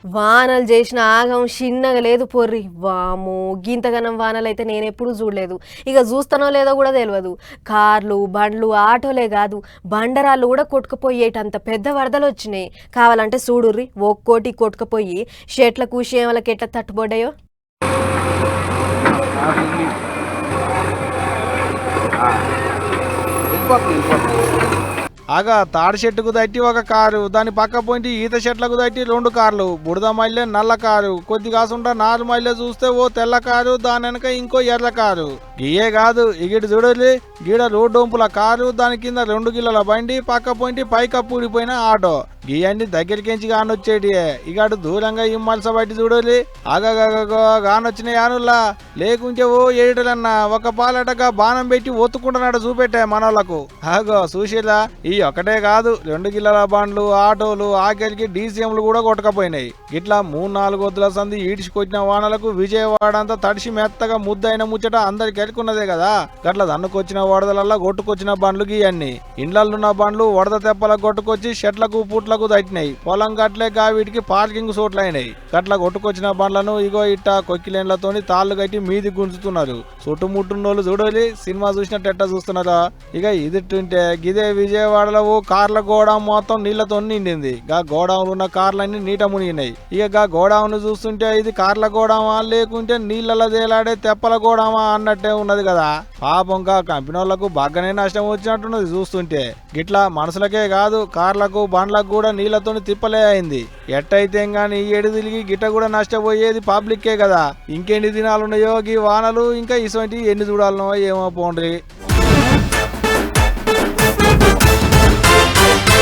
వానలు చేసిన ఆగం చిన్నగా లేదు పొర్రి వామో గింతగనం వానలు అయితే నేను ఎప్పుడు చూడలేదు. ఇక చూస్తానో లేదో కూడా తెలియదు. కార్లు బండ్లు ఆటోలే కాదు బండరాళ్ళు కూడా కొట్టుకుపోయేటంత పెద్ద వరదలు వచ్చినాయి. కావాలంటే చూడుర్రి ఒక్కోటి కొట్టుకుపోయి షెట్లకు షేమలకు ఎట్లా తట్టుబడ్డాయో. ఆగా తాడి చెట్టుకు తట్టి ఒక కారు, దాని పక్క పోయింటి ఈత చెట్లకు తట్టి 2 కార్లు, బుడద మైలే నల్ల కారు, కొద్ది కాసుంటా 4 మైలే చూస్తే ఓ తెల్ల కారు, దాని వెనక ఇంకో ఎర్ర కారు. గీయే కాదు ఇగిటి చూడలి, గీడ రోడ్డొంపుల కారు, దాని కింద 2 కిలోల బండి, పక్క పోయింటి పైకప్పు ఊడిపోయిన ఆటో. గీయండి దగ్గరికించి కానొచ్చేటియే. ఇక అటు దూరంగా ఇమ్మల్స బయట చూడలి, ఆగగగో గానొచ్చిన యానుల్లా లేకుంటే ఓ ఏడులన్నా ఒక పాలటగా బాణం పెట్టి ఒత్తుకుంటున్నాడు చూపెట్టే మనోళ్లకు. ఆగో చూసిరా, ఈ ఒకటే కాదు 2 కిలోల బండ్లు, ఆటోలు, ఆఖరికి డీసీఎంలు కూడా కొట్టకపోయినాయి. ఇట్లా 3-4 వద్దుల సంది ఈడ్చుకొచ్చిన వానలకు విజయవాడ అంతా తడిసి మెత్తగా ముద్దైన ముచ్చట అందరికి ఎరుకున్నదే కదా. గట్ల దన్నుకొచ్చిన వరదలల్లా కొట్టుకొచ్చిన బండ్లు గీయన్ని, ఇండ్లలున్న బండ్లు వరద తెప్పలకు కొట్టుకొచ్చి చెట్లకు పుట్లకు తట్టినాయి. పొలం గట్లే వీటికి పార్కింగ్ చోట్లయినాయి. గట్ల కొట్టుకొచ్చిన బండ్లను ఇగో ఇట్ట కొక్కిలేండ్లతోని తాళ్ళు కట్టి మీది గుంజుతున్నారు. చుట్టుముట్టున్నోళ్ళు చూడాలి సినిమా చూసినట్టు ఎట్ట చూస్తున్నారా. ఇక ఇదిట్టుంటే గిదే విజయవాడలో కార్ల గోడాం మొత్తం నీళ్లతో నిండింది. గా గోడాంలు ఉన్న కార్లన్నీ నీట మునిగినాయి. ఇక గా గోడాంను చూస్తుంటే ఇది కార్ల గోడామా లేకుంటే నీళ్ళలో తేలాడే తెప్పల గోడామా అన్నట్టే ఉన్నది కదా. పాపం గా కంపెనీలకు బాగానే నష్టం వచ్చినట్టున్నది చూస్తుంటే. గిట్లా మనుషులకే కాదు కార్లకు బండ్లకు కూడా నీళ్లతోని తిప్పలే అయింది. ఎట్టయితే గాని ఈ ఏడు తిరిగి గిట్ట కూడా నష్టపోయేది పబ్లిక్కే కదా. ఇంకెన్ని దినాలున్నాయో గీ వానలు, ఇంకా ఇటువంటి ఎన్ని చూడాలనో ఏమో పోండ్రి.